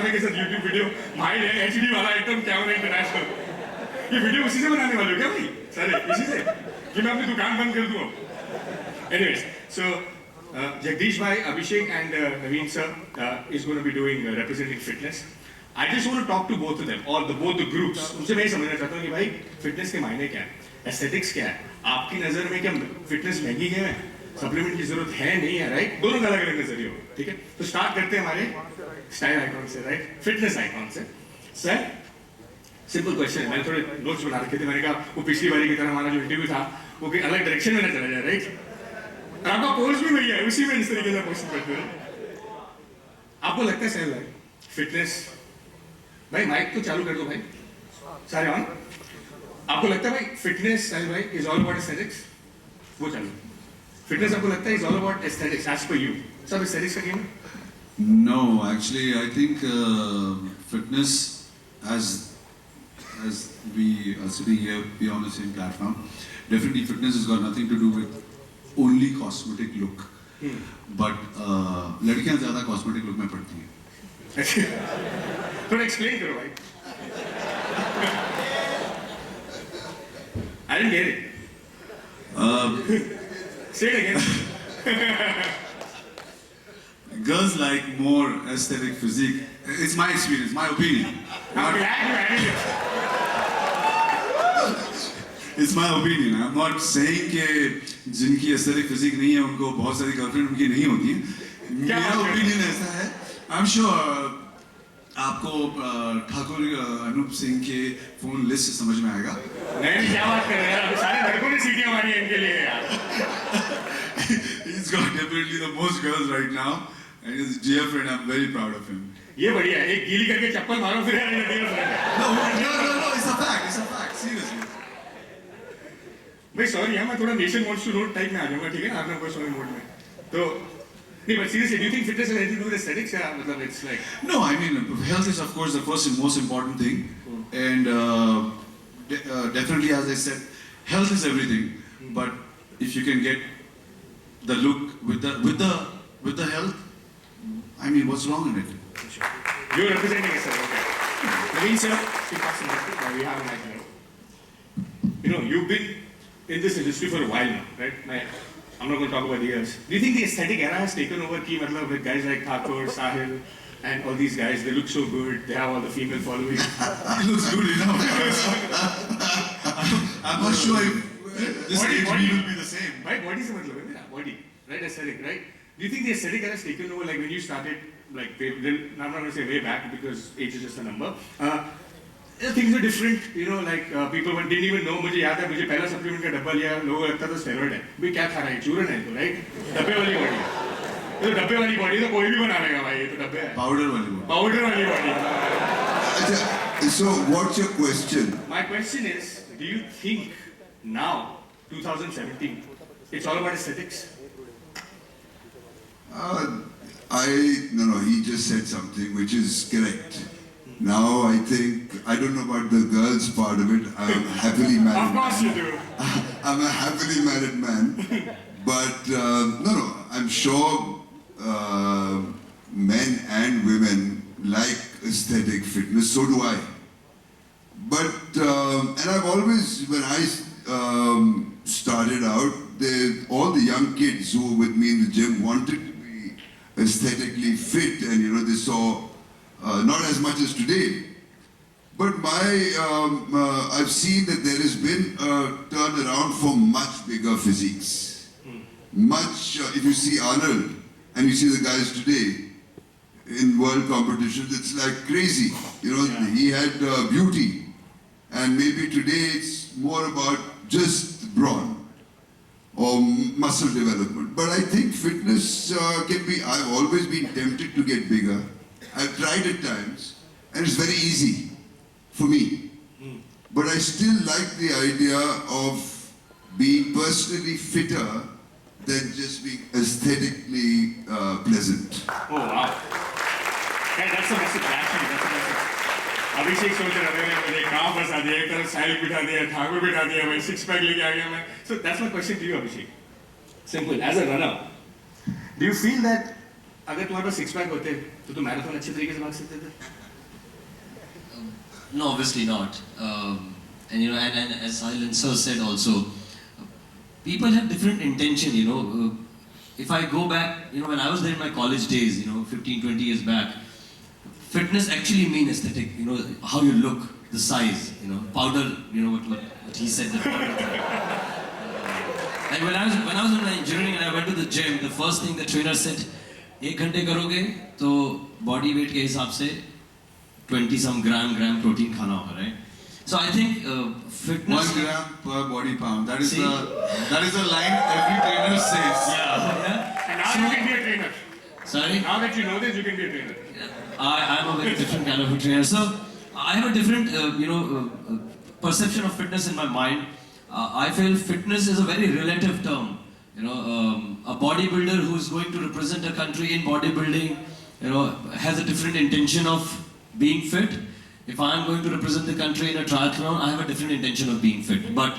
सामने के साथ यूट्यूब वीडियो भाई है एचडी वाला एकदम कैमरा इंटरनेशनल, ये वीडियो उसी से बनाने वाले हो क्या भाई सारे इसी से कि मैं अपनी दुकान बंद कर दूँ? Anyways, so Jagdish bhai, Abhishek and Naveen sir is going to be doing representing fitness. I just want to talk to both of them or both the groups. उनसे मैं समझना चाहता हूँ कि भाई फिटनेस के मायने क्या है, एस्थेटिक्स क्या है, आपकी नजर में क्या फिटनेस महंगी है, सप्लीमेंट की जरूरत है नहीं है, राइट? दोनों का अलग अलग नजरिए हो, ठीक है? तो स्टार्ट करते हैं हमारे स्टाइल आइकॉन से, राइट? फिटनेस आइकॉन से। सर सिंपल क्वेश्चन है, मैंने थोड़े नोट्स बना रखे थे, मैंने कहा वो पिछली बारी की तरह हमारा जो इंटरव्यू था वो कि अलग डायरेक्शन में ना चला जाए, राइट? आपका पोस्ट भी वही है, उसी में इस तरीके से क्वेश्चन करते हैं। आपको लगता है सही भाई फिटनेस, भाई माइक तो चालू कर दो भाई सारे ऑन। आपको लगता है भाई फिटनेस साहिल भाई इज ऑल अबाउट एस्थेटिक्स? वो चालू फिटनेस आपको लगता है is all about aesthetics as per you? सब एस्थेटिक्स का गेम है? No, actually, I think fitness, as we are sitting here, we are on the same platform. Definitely, fitness has got nothing to do with only cosmetic look. But लड़कियां ज़्यादा cosmetic look में पड़ती हैं. थोड़ा explain करो भाई। I didn't get it. Say it again. Girls like more aesthetic physique. It's my experience, my opinion. I'm glad you added it. It's my opinion. I'm not saying कि जिनकी aesthetic physique नहीं है उनको बहुत सारी girlfriend उनकी नहीं होती हैं। मेरा opinion ऐसा है। I'm sure आपको ठाकुर अनूप सिंह के फोन लिस्ट से समझ में आएगा। नहीं क्या बात कर रहे हैं यार, सारे लड़कों ने सीटियां मारी हैं इनके लिए यार। He's got definitely the most girls right now, and his dear friend, I'm very proud of him. ये बढ़िया है, एक गीली करके चप्पल मारो फिर यार ये dear friend है। No, it's a fact, seriously. भाई सॉरी यार मैं थोड़ा nation wants to know type में आ जाऊंगा, ठीक है ना? आपने क्वेश्चन मोड में तो नहीं, but seriously, do you think fitness has anything to do with aesthetics? या मतलब it's like No, I mean health is of course the first and most important thing, and definitely, as I said, health is everything. But if you can get the look with the health, I mean, what's wrong in it? you're representing it, sir. Okay. Naveen sir, keep passing it. We have a mic now. You know, you've been in this industry for a while now, right? I'm not going to talk about the years. Do you think the aesthetic era has taken over? Ki, matlab, with guys like Thakur, Sahil, and all these guys, they look so good. They have all the female following. It looks good enough. I'm not sure if this age will be the same. Right? Body is matlab, body, right? Aesthetic, right? Do you think the aesthetic era has taken over? Like when you started, like I'm not going to say way back because age is just a number. Things are different, you know, like people didn't even know. मुझे याद है मुझे पहला supplement का डब्बा लिया, लोगों को लगता था स्टेरॉइड है, भाई क्या खा रहा है, चूरन है तो, राइट? डब्बे वाली बॉडी, तो डब्बे वाली बॉडी तो कोई भी बना लेगा भाई, ये तो डब्बे है। Powder वाली body. पाउडर वाली body. So what's your question? My question is, do you think now, 2017, it's all about aesthetics? No, he just said something which is correct. Now I think, I don't know about the girls part of it, I'm a happily married Of course you do. I'm a happily married man. But no, I'm sure men and women like aesthetic fitness, so do I. But, and I've always, when I started out, all the young kids who were with me in the gym wanted to be aesthetically fit, and you know, they saw, not as much as today, but I've seen that there has been a turnaround for much bigger physiques. Much, if you see Arnold, and you see the guys today, in world competitions, it's like crazy. You know, he had beauty. And maybe today it's more about just brawn or muscle development. But I think fitness can be, I've always been tempted to get bigger. I've tried at times, and it's very easy for me. But I still like the idea of being personally fitter than just being aesthetically pleasant. Oh wow. Yeah, that's a message actually, that's a message. अभिषेक सोच रहे थे मुझे कहाँ फंसा दिया, एक तरफ साहिल बिठा दिया, ठाकुर बिठा दिया, मैं सिक्स पैक लेके आ गया मैं. So that's my question to you, Abhishek. Simple. As a runner, do you feel that अगर तुम्हारे पास सिक्स पैक होते तो तुम मैराथन अच्छे तरीके से भाग सकते थे? No, obviously not. And you know, and as Sahil and Sir said also, people have different intention. You know, if I go back, you know, when I was there in my college days, you know, 15, 20 years back, fitness actually mean aesthetic. You know, how you look, the size. You know, powder. You know what he said. The powder. And when I was in my engineering and I went to the gym, the first thing the trainer said, 1 घंटे करोगे तो body weight के हिसाब से 20 some gram protein खाना होगा, right? So I think fitness. 1 gram per body pound. That is See? that is a line every trainer says. Yeah. And now you can be a trainer. Sorry. Now that you know this, you can be a trainer. I'm a very different kind of a trainer. So I have a different, perception of fitness in my mind. I feel fitness is a very relative term. You know, a bodybuilder who is going to represent a country in bodybuilding, you know, has a different intention of being fit. If I am going to represent the country in a triathlon, I have a different intention of being fit. But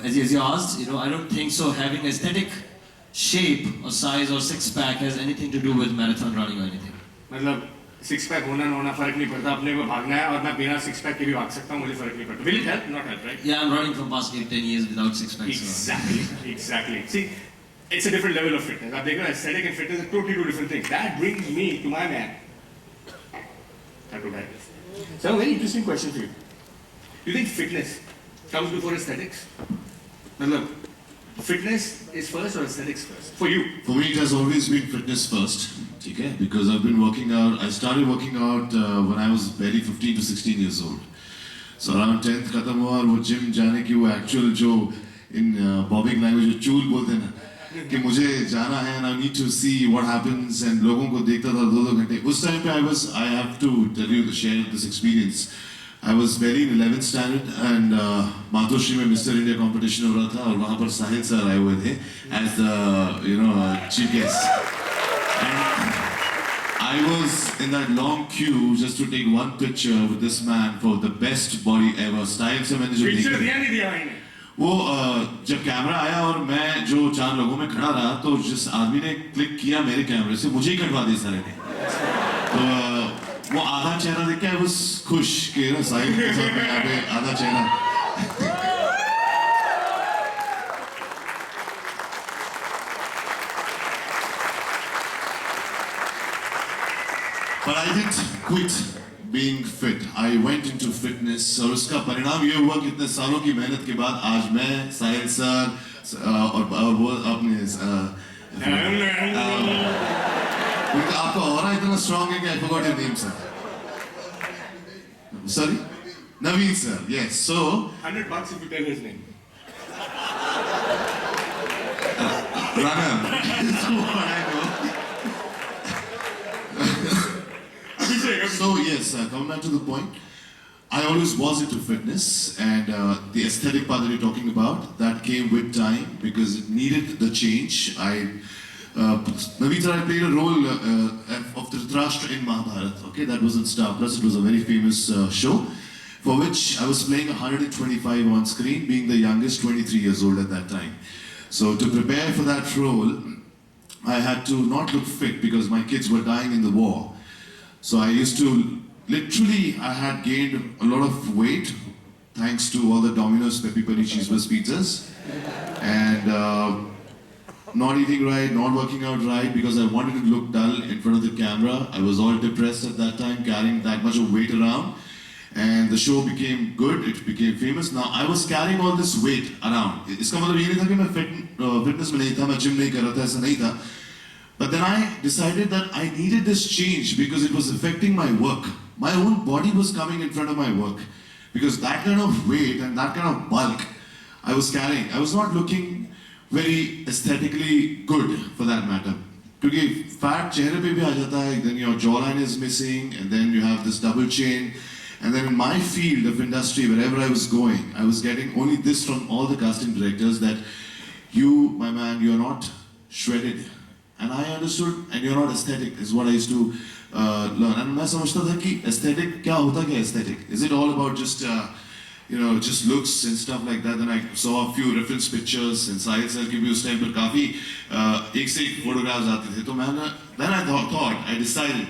as you asked, you know, I don't think so. Having aesthetic shape or size or six pack has anything to do with marathon running or anything. मतलब six pack होना ना होना फर्क नहीं पड़ता, अपने को भागना है और मैं बिना सिक्स पैक के भी भाग सकता हूँ, मुझे फर्क नहीं पड़ता. Will it help? Not help, right? Yeah, I'm running from past 8-10 years without six packs. Exactly. See, it's a different level of fitness. आप देख रहे हो, aesthetic and fitness are totally two different things. That brings me to my man. So, a very interesting question for you. Do you think fitness comes before aesthetics? मतलब, fitness is first or aesthetics first? For you? For me, it has always been fitness first, okay? Because I've been working out. I started working out when I was barely 15 to 16 years old. So around 10th खत्म हुआ और वो gym जाने की वो actual जो in bobbing language जो चूल बोलते हैं ना कि मुझे जाना है and I need to see what happens and लोगों को देखता था 2-2 घंटे. उस time पे I have to tell you to share this experience. I was barely in 11th standard and Matoshree में Mr. India competition हो रहा था और वहाँ पर साहिल सर आए हुए थे as the chief guest. And I was in that long queue just to take one picture with this man for the best body ever. Style से मैंने जो Picture देखा दिया नहीं दिया मैंने. वो जब कैमरा आया और मैं जो 4 लोगों में खड़ा रहा तो जिस आदमी ने क्लिक किया मेरे कैमरे से मुझे ही कटवा दिया सारे ने. तो वो आधा चेहरा देख के I was खुश कि ना साहिल के साथ में यहाँ पे आधा चेहरा. But I didn't quit being fit. I went into fitness और उसका परिणाम ये हुआ कि इतने सालों की मेहनत के बाद आज मैं साहिल सर और वो अपने आपका ऑरा इतना स्ट्रॉन्ग है कि I forgot your name, sir. Sorry? Naveen, sir. Yes. So $100 if you tell his name. Rana. That's what I know. So yes, coming back to the point, I always was into fitness and the aesthetic part that you're talking about, that came with time because it needed the change. Naveen sir, I played a role of Dhritarashtra in Mahabharata, okay, that was in Star Plus, it was a very famous show, for which I was playing 125 on screen, being the youngest, 23 years old at that time. So to prepare for that role, I had to not look fit because my kids were dying in the war. So I used to, literally, I had gained a lot of weight thanks to all the Domino's, Pepe Peri, Cheeseburgers, pizzas. And not eating right, not working out right because I wanted to look dull in front of the camera. I was all depressed at that time, carrying that much of weight around. And the show became good, it became famous. Now I was carrying all this weight around. इसका मतलब ये नहीं था कि मैं fitness में नहीं था, मैं gym नहीं कर रहा था, ऐसा नहीं था. But then I decided that I needed this change because it was affecting my work. My own body was coming in front of my work. Because that kind of weight and that kind of bulk I was carrying, I was not looking very aesthetically good for that matter. Because fat चेहरे पे भी आ जाता है, then your jawline is missing, and then you have this double chin. And then in my field of industry, wherever I was going, I was getting only this from all the casting directors that you, my man, you're not shredded. And I understood, and you're not aesthetic, is what I used to learn. And मैं समझता था कि aesthetic क्या होता क्या aesthetic? Is it all about just you know, just looks and stuff like that. Then I saw a few reference pictures and Sahil sir के भी उस time पर काफी एक से एक photographs आते थे. तो मैंने then I thought I decided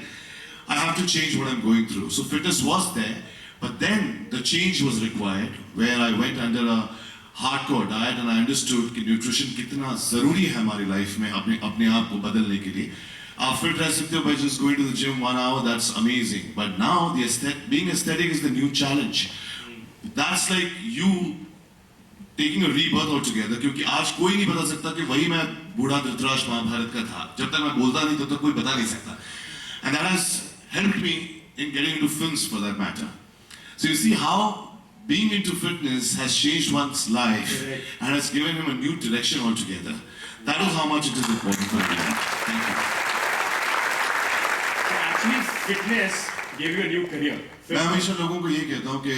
I have to change what I'm going through. So fitness was there, but then the change was required where I went under a hardcore diet and I understood कि nutrition कितना ज़रूरी है हमारी life में अपने आप को बदलने के लिए. आप fit रह सकते हो by just going to the gym 1 hour, that's amazing. But now being aesthetic is the new challenge. That's like you taking a rebirth altogether. क्योंकि आज कोई नहीं बता सकता कि वही मैं बूढ़ा धृतराष्ट्र महाभारत का था. जब तक मैं बोलता नहीं तब तक कोई बता नहीं सकता. And that has helped me in getting into films for that matter. So you see how being into fitness has changed one's life and has given him a new direction altogether. That is how much it is important for me. Thank you. So actually, fitness gave you a new career. मैं हमेशा लोगों को ये कहता हूँ कि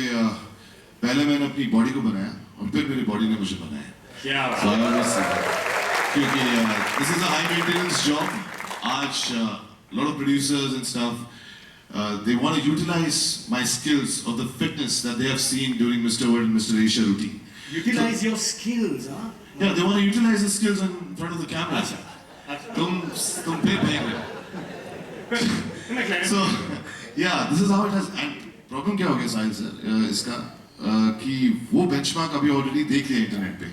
पहले मैंने अपनी बॉडी को बनाया और फिर मेरी बॉडी ने मुझे बनाया. क्या बात So I always say that. क्योंकि this is a high maintenance job. आज a lot of producers and stuff, they want to utilize my skills of the fitness that they have seen during Mr. World and Mr. Asia routine. Utilize your skills, huh? Yeah, they want to utilize the skills in front of the camera. तुम फिर फेंक रहे हो. So, yeah, this is how it has. And problem क्या हो गया साहिल sir इसका कि वो benchmark अभी already देख लिया इंटरनेट पे.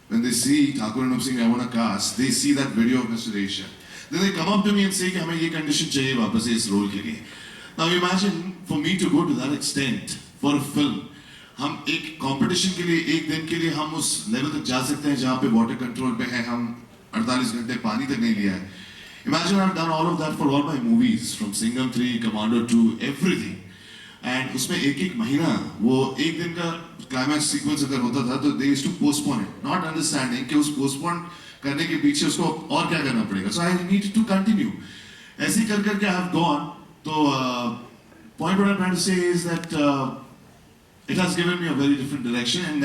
When they see Thakur and Singh, I want to cast, they see that video of Mr. Asia. Then they come up to me and say कि हमें ये condition चाहिए वापस से इस role के लिए. Now imagine for me to go to that extent for a film. हम एक competition के लिए एक दिन के लिए हम उस level तक जा सकते हैं जहाँ पे water control पे हैं हम 48 घंटे पानी तक नहीं लिया है. Imagine I've done all of that for all my movies from Singham 3, Commando 2, everything. And उसमें एक महीना वो एक दिन का climax sequence अगर होता था तो they used to postpone it, not understanding कि उस postpone करने के पीछे उसको और क्या करना पड़ेगा. So I need to continue. ऐसे कर करके I have gone. तो point what I'm trying to say is that it has given me a very different direction and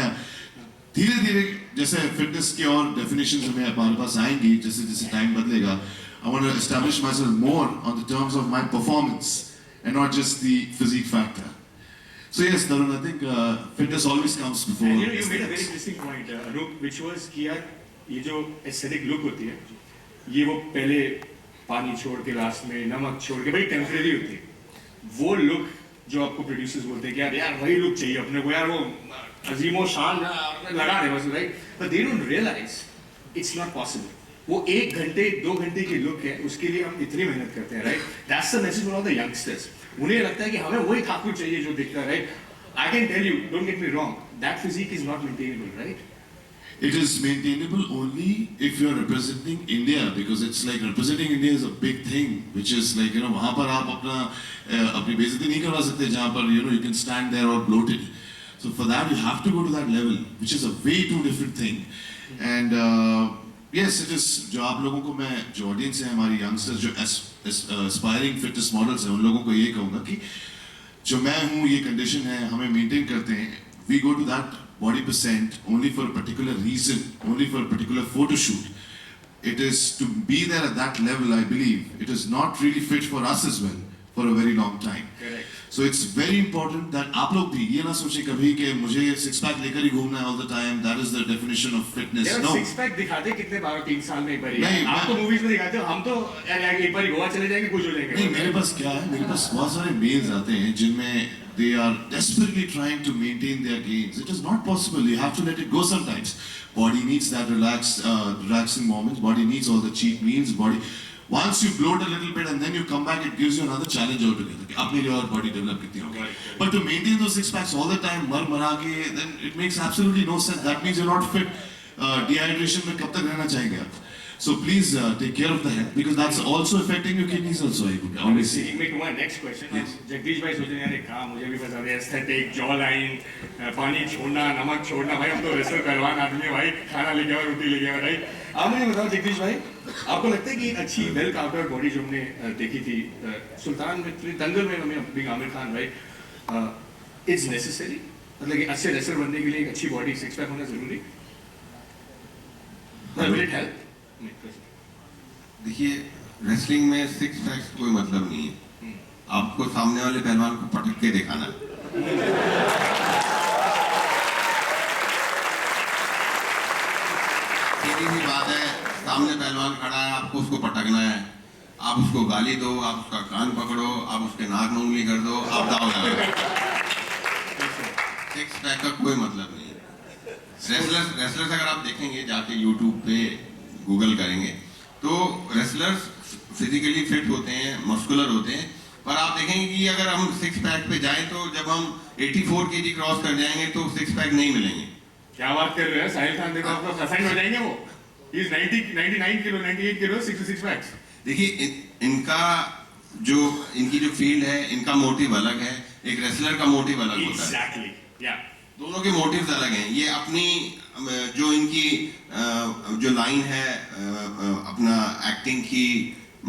धीरे धीरे जैसे fitness के और definitions हमें हमारे पास आएंगी जैसे जैसे time बदलेगा. I want to establish myself more on the terms of my performance and not just the physique factor. So yes, Tarun, I think fitness always comes before. And you know, you made a very interesting point, Anup, which was कि यार ये जो aesthetic look होती है, ये वो पहले पानी छोड़ के लास्ट में नमक छोड़ के भाई टेम्परेरी होती है. वो look जो आपको प्रोड्यूसर्स बोलते हैं कि यार वही look चाहिए अपने को यार वो अजीमो शान लगा दे बस, right? But they don't realize it's not possible. वो 1 घंटे 2 घंटे की लुक है उसके लिए हम इतनी मेहनत करते हैं, right? That's the message for all the youngsters. उन्हें लगता है कि हमें वही ठाकुर चाहिए जो दिखता है, right? I can tell you, don't get me wrong, that physique is not maintainable, right? It is maintainable only if you are representing India, because it's like representing India is a big thing, which is like, you know, वहाँ पर आप अपनी बेइज्जती नहीं करवा सकते जहाँ पर you can stand there all bloated. So for that you have to go to that level, which is a way too different thing. And yes, it is. जो आप लोगों को मैं जो audience है हमारी youngsters जो aspiring fitness models हैं उन लोगों को ये कहूँगा कि जो मैं हूँ ये condition है हमें maintain करते हैं. We go to that body percent only for a particular reason, only for a particular photo shoot. It is to be there at that level, I believe. It is not really fit for us as well for a very long time. Correct. So it's very important that आप लोग भी ये ना सोचे कभी कि मुझे six pack लेकर ही घूमना है all the time. That is the definition of fitness. यार No. 6 पैक दिखाते कितने बार 3 साल में एक बार ही. नहीं, आप तो मूवीज में दिखाते हो, हम तो यार एक बार गोवा चले जाएंगे कुछ हो जाएंगे. नहीं मेरे पास क्या है मेरे पास बहुत सारे मेल्स आते हैं जिनमें they are desperately trying to maintain their gains. It is not possible. You have to let it go sometimes. Body needs that relaxing moments. Body needs all the cheat meals. Body. Once you bloat a little bit and then you come back, it gives you another challenge altogether. कि अपने लिए और body develop कितनी होगी. But to maintain those 6 packs all the time, मर के, then it makes absolutely no sense. That means you're not fit. Dehydration में कब तक रहना चाहेंगे आप? So please take care of the health because that's also affecting your kidneys also. I would always say. Taking me to my next question. Yes. Jagdish भाई सोच रहे हैं यार कहाँ मुझे भी पसंद है एस्थेटिक, जॉ लाइन, पानी छोड़ना, नमक छोड़ना. भाई हम तो रेसलर पहलवान आदमी है भाई, खाना लेके आओ, रोटी लेके आओ, राइट? आप मुझे बताओ जगदीश भाई, आपको लगता है कि एक अच्छी वेल काउंटर बॉडी जो हमने देखी थी सुल्तान में, दंगल में हमें big Aamir Khan, right, is necessary? मतलब कि अच्छे रेसलर बनने के लिए एक अच्छी बॉडी, 6 पैक होना जरूरी? Will it help? देखिए रेसलिंग में 6 पैक्स कोई मतलब नहीं है. आपको सामने वाले पहलवान को पटक के दिखाना है. सामने पहलवान खड़ा है, आपको उसको पटकना है, आप उसको गाली दो, आप उसका कान पकड़ो, आप उसके नाक में उंगली कर दो, आप दाव लगा। सिक्स पैक का कोई मतलब नहीं है। रेसलर्स अगर आप देखेंगे जाके यूट्यूब पे गूगल करेंगे तो रेसलर्स फिजिकली फिट होते हैं, मस्कुलर होते हैं, पर आप देखेंगे कि अगर हम सिक्स पैक पे जाएं तो जब हम 84 kg क्रॉस कर जाएंगे तो सिक्स पैक नहीं मिलेंगे। क्या बात कर रहे हैं साहिल खान, देखो आपका पसंद हो जाएंगे वो। He is 99 kilo, 98 kilo, 66 PACS. देखिए इनकी जो फील्ड है, इनका मोटिव अलग है, एक रेसलर का मोटिव अलग होता है। एग्जैक्टली, या दोनों के मोटिव्स अलग हैं। ये अपनी जो इनकी जो लाइन है अपना एक्टिंग की,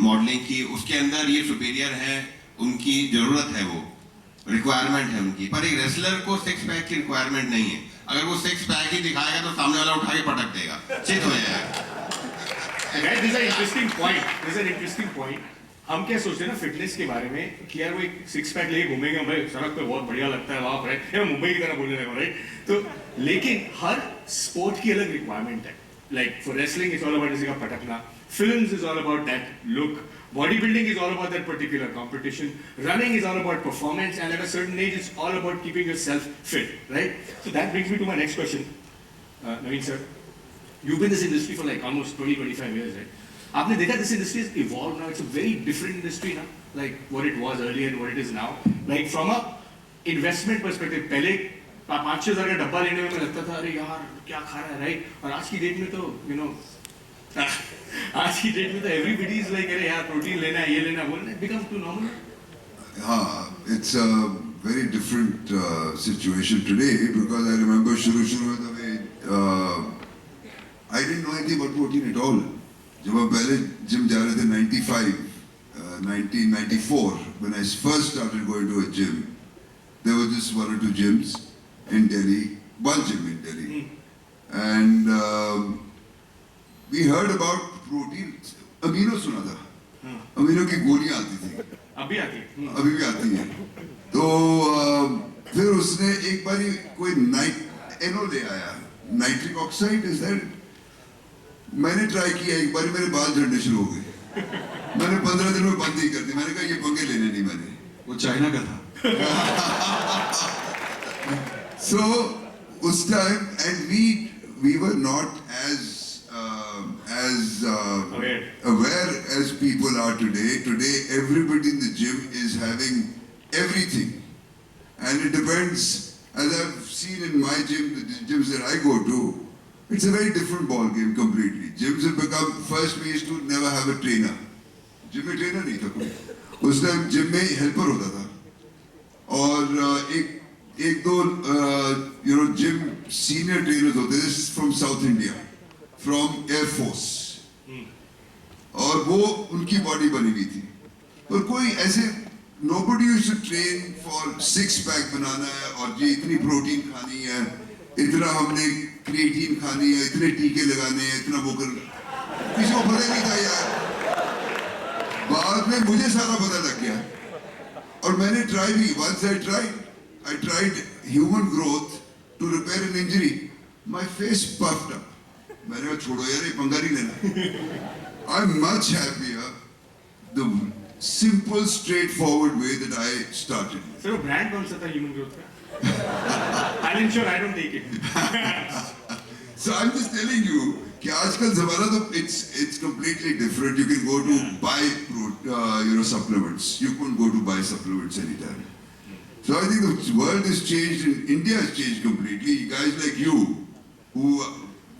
मॉडलिंग की, उसके अंदर ये सुपीरियर है, उनकी जरूरत है, वो रिक्वायरमेंट है उनकी। पर एक रेसलर को सिक्स पैक की रिक्वायरमेंट नहीं है। अगर वो सिक्स पैक ही दिखाएगा तो सामने वाला उठा के पटक देगा, चित हो जाएगा। Guys, this is an interesting point. This is an interesting point. हम क्या सोचते हैं ना फिटनेस के बारे में कि यार वो एक सिक्स पैक लेके घूमेंगे भाई सड़क पे, बहुत बढ़िया लगता है वहाँ पर, राइट? मुंबई की तरह बोलने लगा, राइट? तो लेकिन हर स्पोर्ट की अलग रिक्वायरमेंट है। Like for wrestling is all about किसी का पटकना, films is all about that look, body building is all about that particular competition, running is all about performance, and at a certain age it's all about keeping yourself fit, right? So that brings me to my next question. Naveen sir, you've been in this industry for like almost 20-25 years, right? आपने देखा this industry has evolved now. It's a very different industry now, like what it was earlier and what it is now. Like from a investment perspective, पहले 5-6 हज़ार का डब्बा लेने में लगता था अरे यार क्या खा रहा है, राइट? और आज की डेट में तो you know आज की डेट में तो एवरीबडी इज लाइक अरे यार प्रोटीन लेना है, ये लेना है, बोलना, बिकम टू नॉर्मल। हाँ, it's a very different situation today because I remember shuru में the way I didn't know anything about protein at all. जब हम पहले जिम जा रहे थे 1994 when I first started going to a gym, there were just 1 or 2 gyms in Delhi, one gym in Delhi, and we heard about protein. Amino सुना था, amino की गोलियां आती थी, अभी आती है, अभी भी आती हैं। तो फिर उसने एक बारी कोई एनो ले आया, नाइट्रिक ऑक्साइड, इज दैट? मैंने ट्राई किया एक बारी, मेरे बाल झड़ने शुरू हो गए। मैंने 15 दिन में बंद ही कर दी। मैंने कहा ये पंगे लेने नहीं मैंने। वो चाइना का था। So उस time and we were not as aware as people are today. Today everybody in the gym is having everything, and it depends. As I've seen in my gym, the gyms that I go to, it's a very different ball game completely. Gyms have become, first we used to never have a trainer. Gym में trainer नहीं था कोई. उस time gym में helper होता था. और एक दो gym senior trainers होते थे from South India, from Air Force. और वो उनकी body बनी हुई थी. और कोई ऐसे nobody used to train for 6 pack बनाना है और ये इतनी प्रोटीन खानी है, इतना हमने क्रिएटिन खानी है, इतने टीके लगाने हैं, इतना वो कर, किसी को पता नहीं था यार। बाद में मुझे सारा पता लग गया और मैंने ट्राई भी। once I tried human growth to repair an injury. My face puffed up. मैंने कहा छोड़ो यार, ये पंगा नहीं लेना। I'm much happier the simple straightforward way that I started. Sir वो ब्रांड कौन सा था ह्यूमन ग्रोथ का? I'm ensure I don't take it. So I'm just telling you कि आजकल ज़माना तो it's completely different. You can go to buy supplements. You couldn't go to buy supplements anytime. So I think the world has changed and India has changed completely. Guys like you,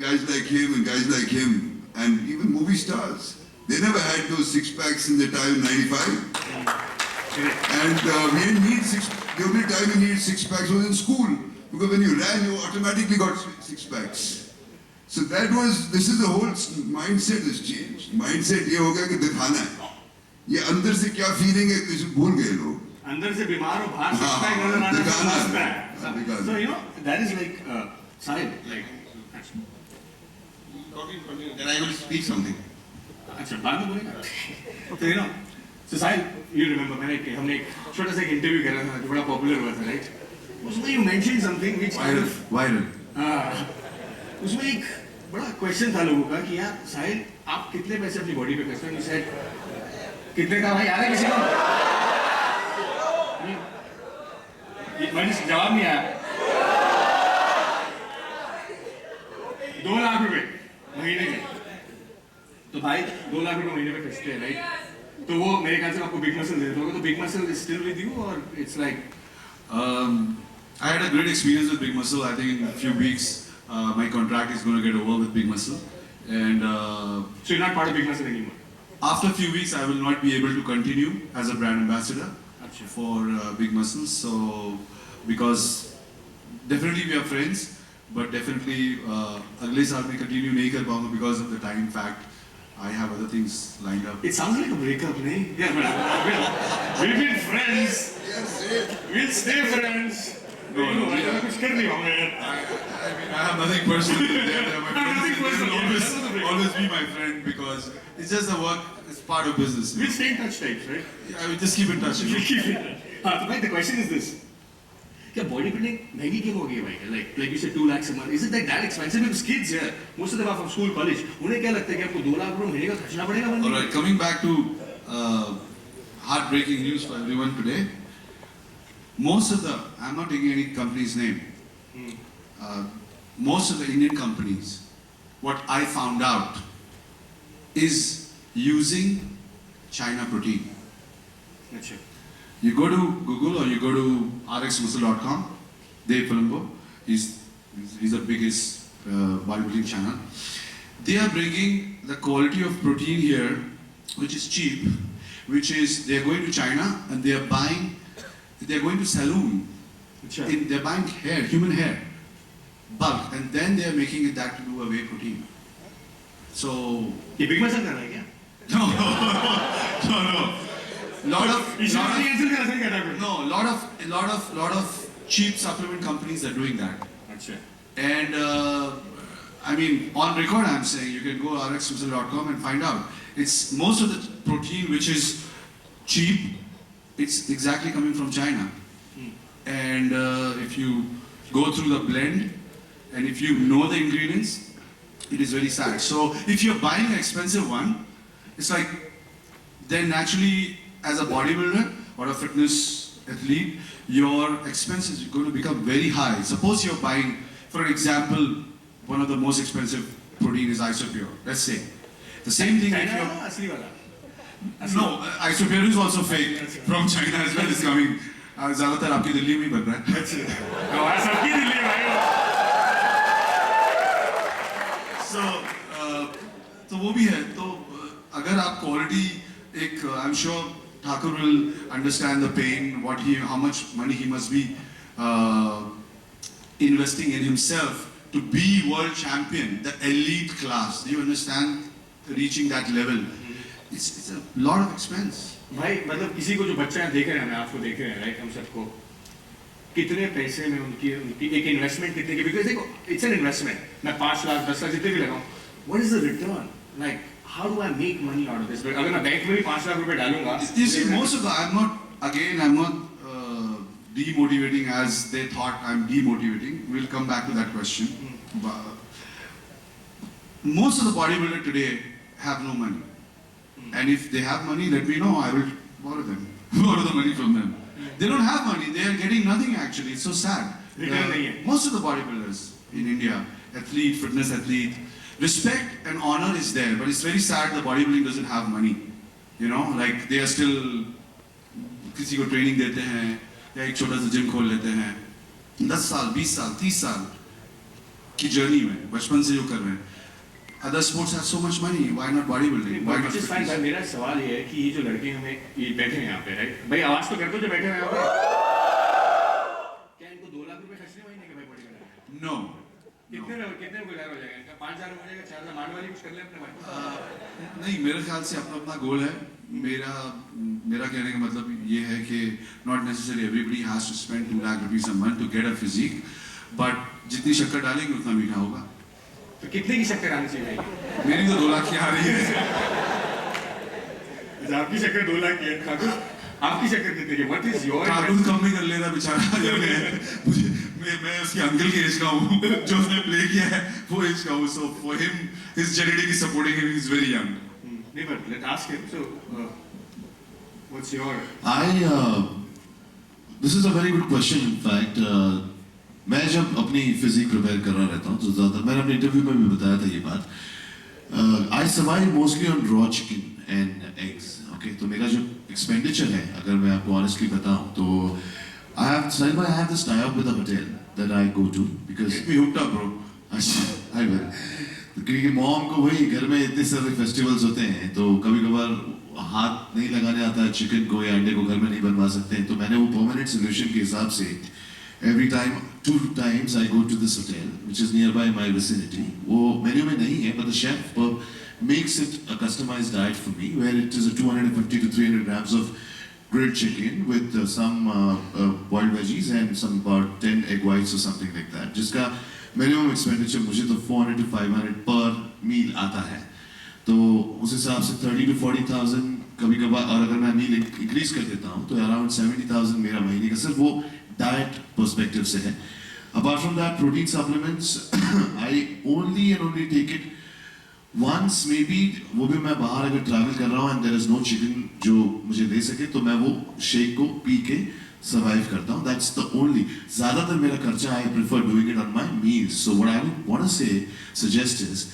guys like him and guys like him, and even movie stars, they never had those 6 packs in the time 95. And we didn't need the only time we needed 6 packs was in school. Because when you ran, you automatically got 6 packs. So this is the whole mindset has changed. Mindset ये हो गया कि दिखाना है. ये अंदर से क्या feeling है किसी भूल गए लोग. अंदर से बीमार हो, बाहर सिक्स पैक नजर आना मस्त है. So that is like Sahil, like Then I will speak something. अच्छा बाद में बोलेगा. तो so Sahil, you remember हमने एक छोटा सा इंटरव्यू करा था जो बड़ा पॉपुलर हुआ था, राइट? उसमें you mentioned something which kind of viral. उसमें एक बड़ा क्वेश्चन था लोगों का कि यार साहिल आप कितने पैसे अपनी बॉडी पे खर्चते हो? You said, कितने का भाई? आ रहा है किसी को? मुझे जवाब नहीं आया। 2 लाख रुपए महीने के। तो भाई 2 लाख रुपए महीने पे खर्चते हैं, राइट? तो वो मेरे ख्याल से आपको बिग मसल देते होगा, तो big muscle is still with you और it's like I had a great experience with Big Muscle. I think in a few weeks, my contract is going to get over with Big Muscle. And so you're not part of Big Muscle anymore. after a few weeks, I will not be able to continue as a brand ambassador Achha. for Big Muscle. So, because definitely we are friends, but definitely अगले साल में continue नहीं कर पाऊँगा because of the time fact. I have other things lined up. It sounds like a breakup, nahi? Yeah, but we'll be friends. We'll stay friends. No, I yeah. कुछ कर नहीं पाऊँगा यार. I mean, I have nothing personal with them. They're my friends. Nothing personal, They will yeah, that's the always be my friend because it's just the work. It's part of business. We'll stay in touch, types, right? I will just keep in touch. You know? We'll keep it. हाँ, तो भाई the question is this. क्या body building महंगी क्यों हो गई है भाई? Like you said 2 lakhs a month. Is it like that expensive? Because kids here, most of them are from school, college. उन्हें क्या लगता है कि आपको 2 लाख रुपए महीने का खर्चना पड़ेगा बंदे? All right, coming back to heartbreaking news for everyone today. Most of the, I'm not taking any company's name. Most of the Indian companies, what I found out, is using China protein. अच्छा. You go to Google or you go to rxmuscle.com, Dave Palumbo, he's the biggest bodybuilding channel. They are bringing the quality of protein here, which is cheap, which is, they are going to China and they are going to saloon, अच्छा. they're buying hair, human hair, bulk, and then they are making it that to do a whey protein. So, ये big muscle कर रहा है क्या? no, no. Lot of cancel कर सकते हैं no, lot of cheap supplement companies are doing that. अच्छा. And I mean, on record, I'm saying you can go rxmuscle.com and find out. It's most of the protein which is cheap. It's exactly coming from China. And if you go through the blend, and if you know the ingredients, it is very sad. So if you're buying an expensive one, it's like then naturally, as a bodybuilder or a fitness athlete, your expenses are going to become very high. Suppose you're buying, for example, one of the most expensive protein is Isopure. Let's say the same thing. If China you're, वाला असली वाला. no, Isopure is also fake from China as well. Is coming. ज़्यादातर आपकी दिल्ली में ही बन रहा है. अच्छा. हमारा सबकी दिल्ली भाई. So, तो वो भी है. तो अगर आप quality एक, I'm sure Thakur will understand the pain, how much money he must be investing in himself to be world champion, the elite class. Do you understand? Reaching that level, it's a lot of expense. भाई मतलब किसी को जो बच्चा देख रहे हैं, हमें आपको देख रहे हैं, राइट? हम सबको कितने पैसे में उनकी एक इन्वेस्टमेंट कितने की? बिकॉज देखो, इट्स एन इन्वेस्टमेंट. मैं 5 लाख 10 लाख जितने भी लगाऊं, what is the return? Like how do I make money out of this? अगर मैं बैंक में भी 5 लाख रुपए डालूंगा, You see, most of the, I'm not demotivating as they thought I'm demotivating. We'll come back to that question. But most of the bodybuilders today have no money. And if they have money, let me know. I will borrow the money from them. They don't have money. They are getting nothing actually. It's so sad. Return नहीं है. Most of the bodybuilders in India, athlete, fitness athlete, respect and honor is there, but it's very sad the bodybuilding doesn't have money. You know, like they are still किसी को training देते हैं या एक छोटा सा जिम खोल लेते हैं. 10 साल 20 साल 30 साल की जर्नी में बचपन से जो कर रहे हैं. Other sports have so much money. Why not bodybuilding? Why not Which is fine. fitness? भाई मेरा सवाल ये है कि ये जो लड़के हमें ये बैठे हैं यहाँ पे, राइट? भाई आवाज तो कर दो जो बैठे हैं यहाँ पे. क्या इनको 2 लाख रुपए खर्चने महीने के भाई बॉडी बनाने? No. कितने में गुजार हो जाएगा? इनका 5,000 हो जाएगा, 4,000 मान वाली कुछ कर ले अपने भाई. नहीं, मेरे ख्याल से अपना अपना गोल है. मेरा कहने का मतलब ये है कि not necessarily everybody has to spend 2 lakh rupees a month to get a physique, but जितनी शक्कर डालेंगे उतना मीठा होगा. तो कितने की शक्कर आनी चाहिए भाई? मेरी तो 2 लाख की आ रही है. आपकी शक्कर 2 लाख की है. ठाकुर आपकी शक्कर कितने की? What is your ठाकुर कम नहीं कर ले रहा बेचारा. मैं उसके अंकल की एज का हूँ जो उसने प्ले किया है वो एज का हूँ. So for him, his genetic is supporting him. He's very young. नहीं but let's ask him. So what's your This is a very good question. In fact, मैं जब अपनी फिजिक प्रिपेयर कर रहा रहता हूँ तो ज़्यादा मैंने अपने इंटरव्यू में भी बताया था ये बात. I survive mostly on raw chicken and eggs. Okay, तो मेरा जो expenditure है, अगर मैं आपको honestly बताऊँ तो I have this tie-up with a hotel that I go to because Get me hooked up, bro. अच्छा, I will. क्योंकि मॉम को वही घर में इतने सारे फेस्टिवल्स होते हैं तो कभी कभार हाथ नहीं लगाने आता है चिकन को या अंडे को घर में नहीं बनवा सकते हैं तो मैंने वो परमानेंट सोल्यूशन के हिसाब से every time 2 times I go to this hotel which is nearby my vicinity. वो मेन्यू में नहीं है but the chef makes it a customized diet for me where it is a 250 to 300 grams of grilled chicken with some boiled veggies and some about 10 egg whites or something like that. जिसका minimum expenditure मुझे तो 400 to 500 पर मील आता है तो उस हिसाब से 30 to 40,000 कभी कभार और अगर मैं मील इंक्रीज कर देता हूँ तो अराउंड 70,000 मेरा महीने का सिर्फ वो डाइट पर्सपेक्टिव से है. Apart from that protein supplements I only and only take it once maybe वो भी मैं बाहर अगर ट्रैवल कर रहा हूँ and there is no chicken जो मुझे दे सके तो मैं वो शेक को पी के सर्वाइव करता हूँ. That's the only. ज़्यादातर मेरा खर्चा I prefer doing it on my meals. So what I want to say suggest is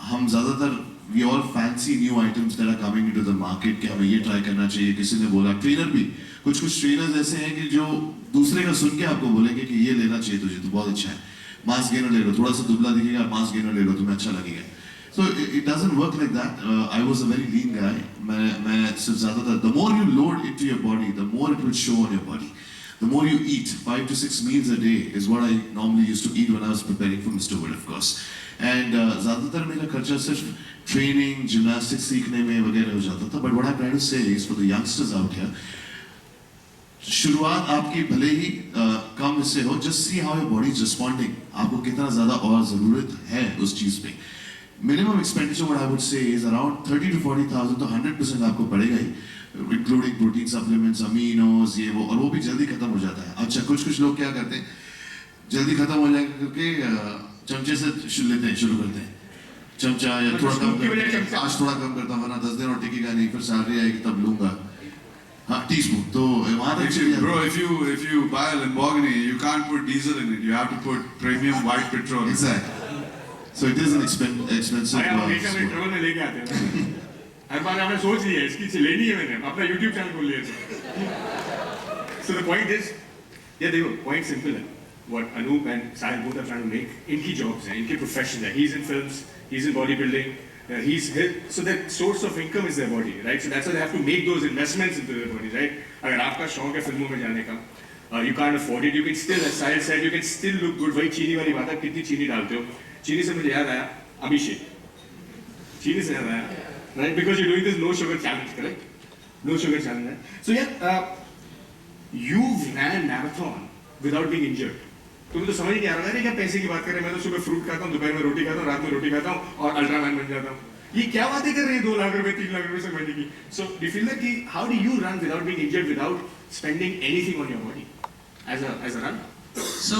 हम ज़्यादातर we all fancy new items that are coming into the market कि हमें ये ट्राई करना चाहिए. किसी ने बोला ट्रेनर भी कुछ ट्रेनर्स ऐसे हैं कि जो दूसरे का सुन के आपको बोलेंगे कि ये लेना चाहिए तुझे तो बहुत अच्छा है. मास गेनर ले लो, थोड़ा सा दुबला दिखेगा, मास गेनर ले लो, तुम्हें अच्छा लगेगा. So it doesn't work like that. I was a very lean guy. मैं सिर्फ ज़्यादातर the more you load into your body, the more it will show on your body. The more you eat, 5 to 6 meals a day is what I normally used to eat when I was preparing for Mr. Wood, of course. And ज़्यादातर मेरा खर्चा सिर्फ training, gymnastics सीखने में वगैरह हो जाता था. But what I'm trying to say is for the youngsters out here, शुरुआत आपकी भले ही कम इससे हो, just see how your body is responding. आपको कितना ज़्यादा और ज़रूरत है उस चीज़ पे. Minimum expenditure, what I would say, is around 30 to 40,000 तो 100% आपको पड़ेगा ही, including protein supplements, aminos, ये वो, और वो भी जल्दी खत्म हो जाता है. अच्छा कुछ लोग क्या करते हैं, जल्दी खत्म हो जाएगा करके चमचे से लेते हैं, शुरू करते हैं. चमचा या थोड़ा कम करते हैं, आज थोड़ा कम करता हूँ वरना 10 दिन और टिकेगा नहीं, फिर सैलरी आएगी तब लूँगा. हाँ, टीस्पून. तो वहाँ तक चलिए. Bro, if you buy a Lamborghini, you can't put diesel in it. You have to put premium white petrol. Exactly. So it is an expensive. अरे आप हमेशा मेरे ट्रबल में लेके आते हैं. हर बार आपने सोच लिया इसकी लेनी है, मैंने अपना YouTube चैनल खोल लिया था. So the point is, yeah, देखो point simple है. What Anup and Sahil both are trying to make, इनकी jobs हैं, इनके professions हैं. He's in films, he's in bodybuilding. So their source of income is their body, right? So that's why they have to make those investments into their body, right? अगर आपका शौक है फिल्मों में जाने का, you can't afford it. You can still, as Sahil said, you can still look good. वही चीनी वाली बात है, कितनी चीनी डालते हो? चीनी से मुझे याद आया अभिषेक. चीनी से याद आया, right? Because you're doing this no sugar challenge, correct? No sugar challenge, right? So yeah, you've ran a marathon without being injured. तुम्हें तो समझ नहीं आ रहा है क्या पैसे की बात कर रहे हैं. मैं तो सुबह फ्रूट खाता हूँ, दोपहर में रोटी खाता हूँ, रात में रोटी खाता हूँ और अल्ट्रामैन बन जाता हूँ. ये क्या बातें कर रहे हैं 2 लाख रुपए 3 लाख रुपए से महीने की. So do you feel like how do you run without being injured, without spending anything on your body as a runner? So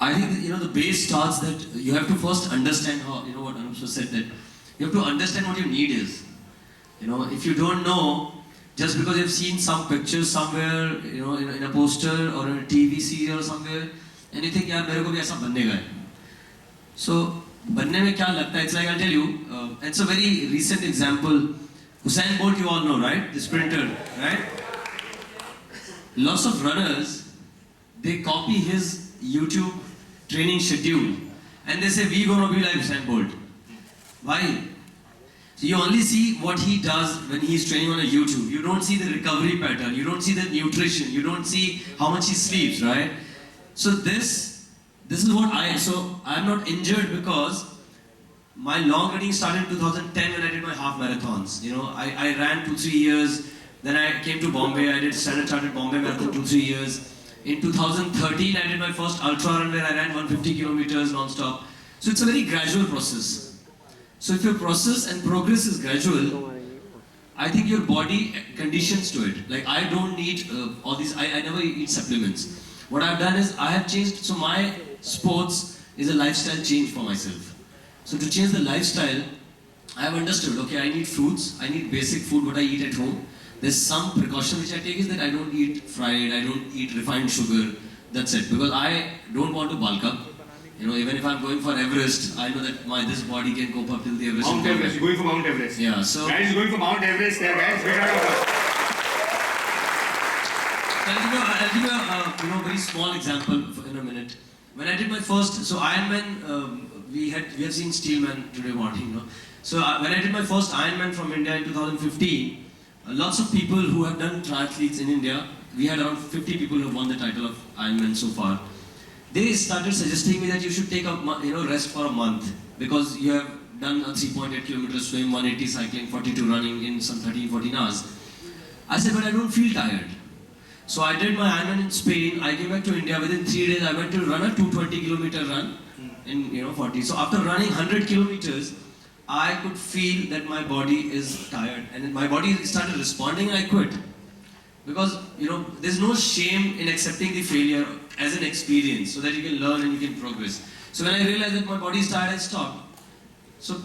I think that, the base starts that you have to first understand how, what Anup said, that you have to understand what your need is. If you don't know, just because you've seen some pictures somewhere, in a poster or in a TV serial or somewhere, and you think, यार मेरे को भी ऐसा बनने का है. So बनने में क्या लगता है? It's like, I'll tell you, it's a very recent example. Usain Bolt, you all know, right? The sprinter, right? Lots of runners, they copy his YouTube training schedule and they say, we're going to be like Usain Bolt. Why? So you only see what he does when he's training on a YouTube. You don't see the recovery pattern, you don't see the nutrition, you don't see how much he sleeps, right? So this is what I'm not injured because my long running started in 2010 when I did my half marathons. I ran 2-3 years, then I came to Bombay, I did Standard Chartered Bombay Marathon 2-3 years. In 2013 I did my first ultra run where I ran 150 kilometers non-stop. So it's a very gradual process. So if your process and progress is gradual, I think your body conditions to it. Like I don't need all these. I never eat supplements. What I've done is I have changed. So my sports is a lifestyle change for myself. So to change the lifestyle, I have understood. Okay, I need fruits. I need basic food what I eat at home. There's some precaution which I take is that I don't eat fried. I don't eat refined sugar. That's it. Because I don't want to bulk up. You know, even if I'm going for Everest, I know that this body can cope up till the Everest. Mount Everest, you're going for Mount Everest. Yeah, so Guys, you're going for Mount Everest there, guys. Big round of applause. I'll give you a very small example in a minute. When I did my first, so Ironman, we have seen Steelman today morning, you know. So when I did my first Ironman from India in 2015, lots of people who have done triathletes in India, we had around 50 people who have won the title of Ironman so far. They started suggesting me that you should take a rest for a month because you have done a 3.8 kilometer swim, 180 cycling, 42 running in some 13-14 hours. I said, but I don't feel tired. So I did my Ironman in Spain. I came back to India. Within 3 days, I went to run a 220 kilometer run in 40. So after running 100 kilometers, I could feel that my body is tired, and my body started responding. And I quit because there's no shame in accepting the failure as an experience, so that you can learn and you can progress. So when I realized that my body is tired, I stopped. So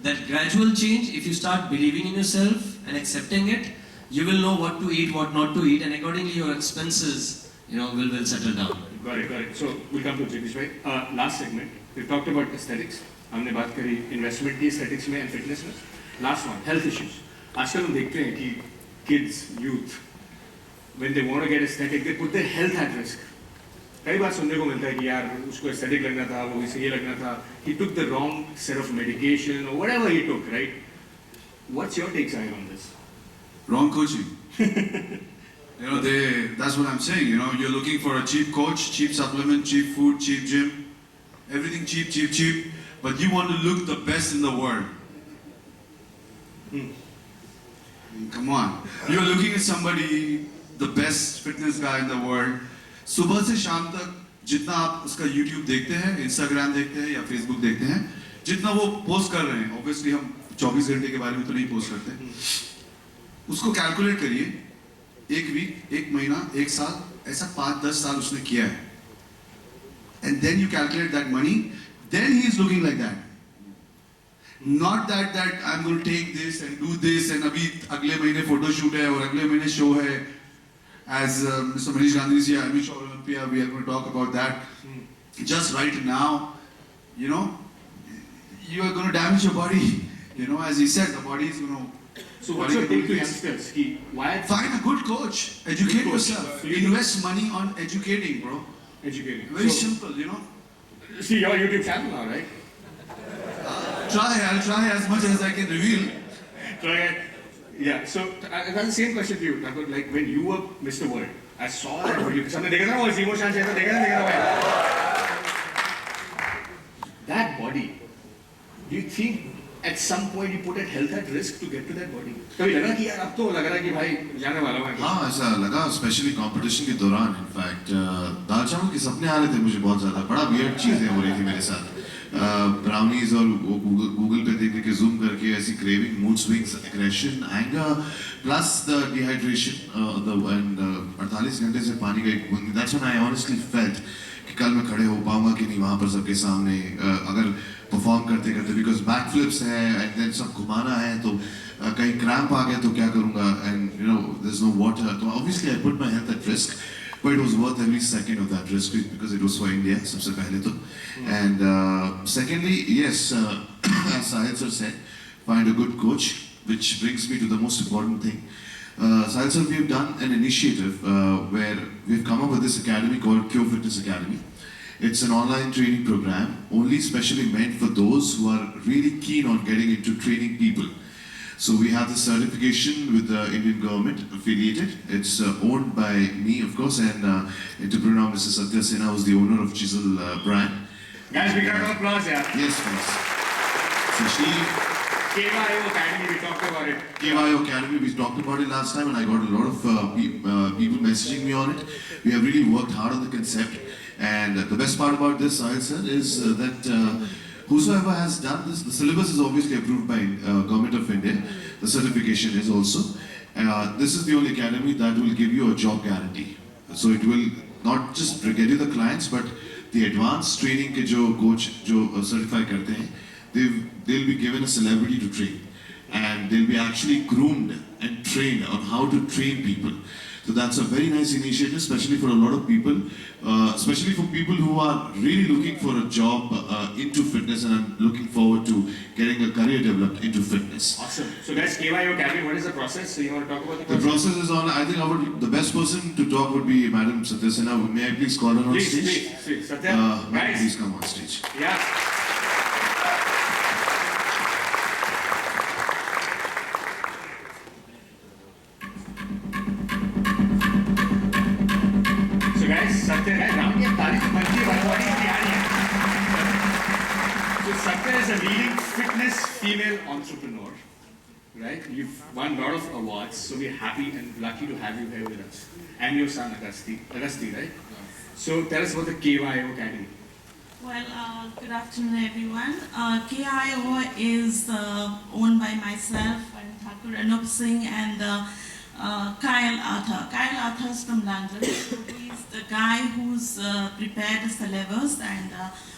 that gradual change, if you start believing in yourself and accepting it, you will know what to eat, what not to eat, and accordingly your expenses, will settle down. Got it. So we'll come to Jagdish bhai. Last segment, we talked about aesthetics. हमने बात करी investment की aesthetics में and fitness में. Last one, health issues. आजकल हम देखते हैं कि kids, youth, when they want to get aesthetic, they put their health at risk. कई बार सुनने को मिलता है कि यार उसको एस्थेटिक लगना था, वो इसे ये लगना था. He took the wrong set of medication or whatever he took, right? What's your take, Sahil, on this? Wrong coaching. That's what I'm saying. You're looking for a cheap coach, cheap supplement, cheap food, cheap gym, everything cheap. But you want to look the best in the world. Come on. You're looking at somebody, the best fitness guy in the world. सुबह से शाम तक जितना आप उसका YouTube देखते हैं, Instagram देखते हैं या Facebook देखते हैं, जितना वो पोस्ट कर रहे हैं, obviously हम 24 घंटे के बारे में तो नहीं पोस्ट करते. उसको कैलकुलेट करिए, एक वीक, एक महीना, एक साल, ऐसा 5-10 साल उसने किया है. And then you calculate that money, then he is looking like that. Not that I'm going to take this and do this and अभी अगले महीने फोटो शूट है और अगले महीने शो है. As Mr. Manish Gandhi is here, I'm sure Olympia, we are going to talk about that. Just right now, you are going to damage your body. As he said, the body is going to. So what's your take to youngsters? Why find a good coach, educate yourself, invest money on educating, bro. Educating. Very simple, See your YouTube channel now, right? I'll try as much as I can reveal. Try. Yeah. So I have the same question to you. Like when you were Mr. World, I saw that video. Something देखा था वो Zemo Shan से देखा था. That body. Do you think at some point you put that health at risk to get to that body? कभी लगा कि यार अब तो लग रहा है कि भाई जाने वाला हूँ. हाँ ऐसा लगा, स्पेशली कंपटीशन के दौरान. इनफैक्ट दाल चावल के सपने आ रहे थे मुझे बहुत ज़्यादा. बड़ा वियर्ड चीज़ें हो रही थी मेरे साथ. ब्राउनीज और गूगल पे देख के जूम करके ऐसी craving, mood swings, aggression, anger, plus the dehydration and 48 घंटे से पानी का एक बूंद. That's when I honestly felt कि कल मैं खड़े हो पाऊंगा कि नहीं वहाँ पर सबके सामने अगर परफॉर्म करते बिकॉज बैक फ्लिप्स है एंड देन सब घुमाना है तो कहीं क्रैम्प आ गया तो क्या करूँगा. And there is no water. तो obviously I put my health at risk. But it was worth every second of that risk because it was for India, सबसे पहले तो. And secondly, yes, as Sahil sir said, find a good coach, which brings me to the most important thing. Sahil sir, we have done an initiative where we've come up with this academy called Cure Fitness Academy. It's an online training program, only specially meant for those who are really keen on getting into training people. So we have the certification with the Indian government affiliated. It's owned by me, of course, and entrepreneur Mr. Satya Sinha, who's the owner of Chisel brand. Guys, big round of applause, yeah. Yes, please. So she KYO Academy, we talked about it. KYO Academy, we talked about it last time, and I got a lot of people messaging me on it. We have really worked hard on the concept, and the best part about this, Sahil sir, is that whosoever has done this, the syllabus is obviously approved by Government of India. The certification is also. This is the only academy that will give you a job guarantee. So it will not just get you the clients, but the advanced training के जो coach जो certify करते हैं, they'll be given a celebrity to train, and they'll be actually groomed and trained on how to train people. So that's a very nice initiative, especially for a lot of people, especially for people who are really looking for a job into fitness, and I'm looking forward to getting a career developed into fitness. Awesome. So guys, KYO Academy, what is the process? So you want to talk about the The process? process is on. I think the best person to talk would be Madam Satya Sinha. May I please call her on Please, stage? please, Satya, Madam, guys. please come on stage. Yeah. So guys, Satya, guys, round ये तारीफ बनती है बड़ी तैयारी है. So Satya is a leading fitness female entrepreneur, right? You've won a lot of awards, so we're happy and lucky to have you here with us, and your son Agasti, right? So tell us about the KYO Academy. Well, good afternoon, everyone. KIO is owned by myself and Thakur Anup Singh and Kyle Arthur. Kyle Arthur is from London. He's the guy who's prepared the syllabus, and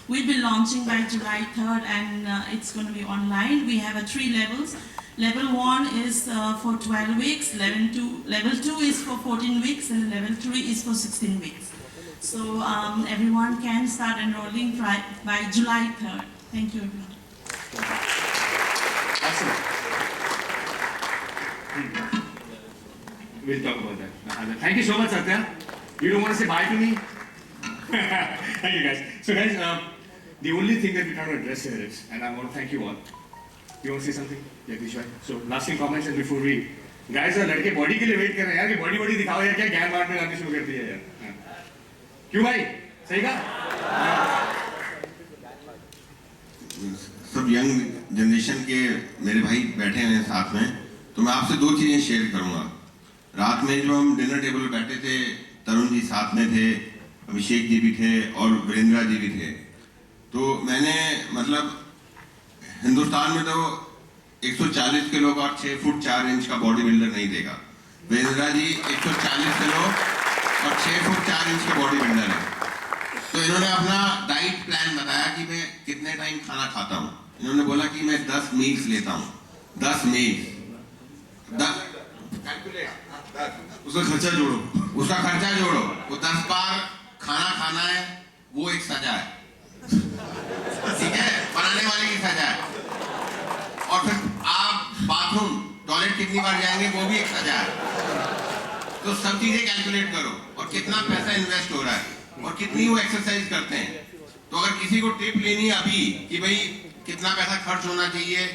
we'll be launching by July 3rd, and it's going to be online. We have 3 levels. Level 1 is for 12 weeks, level 2 is for 14 weeks, and level 3 is for 16 weeks. So everyone can start enrolling by July 3rd. Thank you, everyone. Awesome. We'll talk about that. Thank you so much, Satya. You don't want to say bye to me? Thank you, guys. So, guys, the only thing that we're trying to address here is, and I want to thank you all. You want to say something? Jagdish bhai? So, lasting comments and before we... Guys, लड़के body के लिए wait कर रहे हैं यार कि body दिखाओ यार क्या ज्ञान बांटने आनी शुरू कर दी है यार. क्यों भाई? सही कहा? सब यंग जनरेशन के मेरे भाई बैठे हैं साथ में, तो मैं आपसे 2 चीजें शेयर करूंगा. रात में जो हम डिनर टेबल पर बैठे थे, तरुण जी साथ में थे, अभिषेक जी भी थे और वीरेंद्रा जी भी थे. तो मैंने मतलब हिंदुस्तान में तो 140 किलो का 6 फुट 4 इंच का बॉडी बिल्डर नहीं देगा. वीरेंद्रा जी 140 किलो और 6 फुट 4 इंच के बॉडी बिल्डर है. तो इन्होंने अपना डाइट प्लान बताया कि मैं कितने टाइम खाना खाता हूँ. इन्होंने बोला कि मैं 10 मील्स लेता हूँ. 10 मील्स. उसका खर्चा जोड़ो. उसका खर्चा जोड़ो. वो 10 बार खाना खाना है, वो एक सजा है. ठीक है, बनाने वाले की सजा है. और फिर आप बाथरूम टॉयलेट कितनी बार जाएंगे, वो भी एक सजा है. तो सब चीजें कैलकुलेट करो और कितना पैसा इन्वेस्ट हो रहा है और कितनी वो एक्सरसाइज करते हैं. तो अगर किसी को टिप लेनी है अभी कि भाई कितना पैसा खर्च होना चाहिए,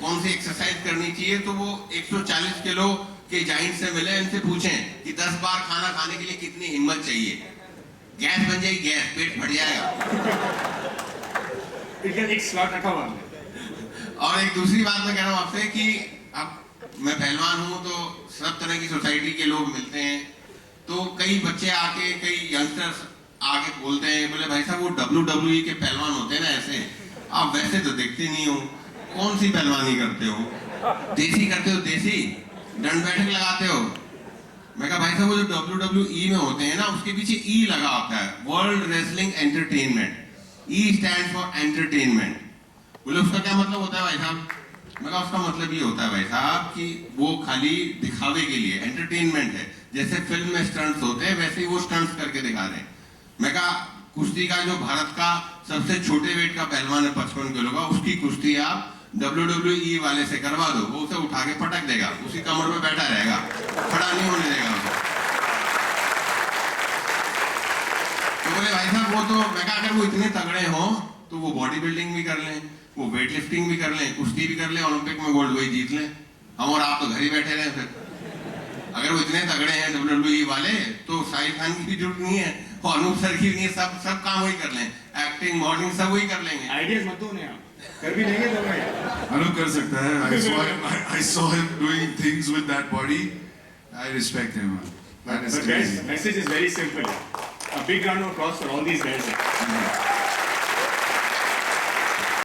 कौन सी एक्सरसाइज करनी चाहिए, तो वो 140 किलो के जाइंट से मिले, इनसे पूछें कि 10 बार खाना खाने के लिए कितनी हिम्मत चाहिए. गैस बन जाएगी, गैस पेट फट जाएगा. एक स्लॉट रखा हुआ है. और एक दूसरी बात मैं कह रहा हूँ आपसे कि अब मैं पहलवान हूँ, तो सब तरह की सोसाइटी के लोग मिलते हैं. तो कई बच्चे आके, कई यंगस्टर्स आके बोलते हैं, बोले भाई साहब वो WWE के पहलवान होते हैं ना, ऐसे आप वैसे तो देखते नहीं हो, कौन सी पहलवानी करते हो, देसी करते हो, देसी दंड बैठक लगाते हो. मैं कहा भाई साहब वो जो WWE में होते हैं ना, उसके पीछे E लगा होता है, world wrestling entertainment. E stand for entertainment. बोले उसका क्या मतलब होता है भाई साहब? मैं कहा उसका मतलब ये होता है भाई साहब कि वो खाली दिखावे के लिए एंटरटेनमेंट है. जैसे फिल्म में स्टंट्स होते हैं, वैसे ही वो स्टंट्स करके दिखा रहे हैं. मैं कहा कुश्ती का जो भारत का सबसे छोटे वेट का पहलवान है 55 किलो का, उसकी कुश्ती आप WWE वाले से करवा दो, वो उसे उठा के पटक देगा, उसी कमर में बैठा रहेगा, खड़ा नहीं होने देगा उसे. तो बोले भाई साहब वो तो, मैं कहा अगर वो इतने तगड़े हो तो वो बॉडी बिल्डिंग भी कर लें, वो वेट लिफ्टिंग भी कर लें, कुश्ती भी कर लें, ओलंपिक में गोल्ड वही जीत लें. हम और आप तो घर ही बैठे रहे. फिर अगर वो इतने तगड़े हैं WWE वाले, तो शाहिद खान की भी जरूरत नहीं है, अनूप सर की नहीं है, सब काम वही कर लें, एक्टिंग मॉडलिंग सब वही कर लेंगे. आइडियाज मत दो उन्हें, आप कर भी लेंगे तो भाई. अनु कर सकता है. I saw him doing things with that body. I respect him. That is But guys, crazy. message is very simple. A big round of applause for all these guys.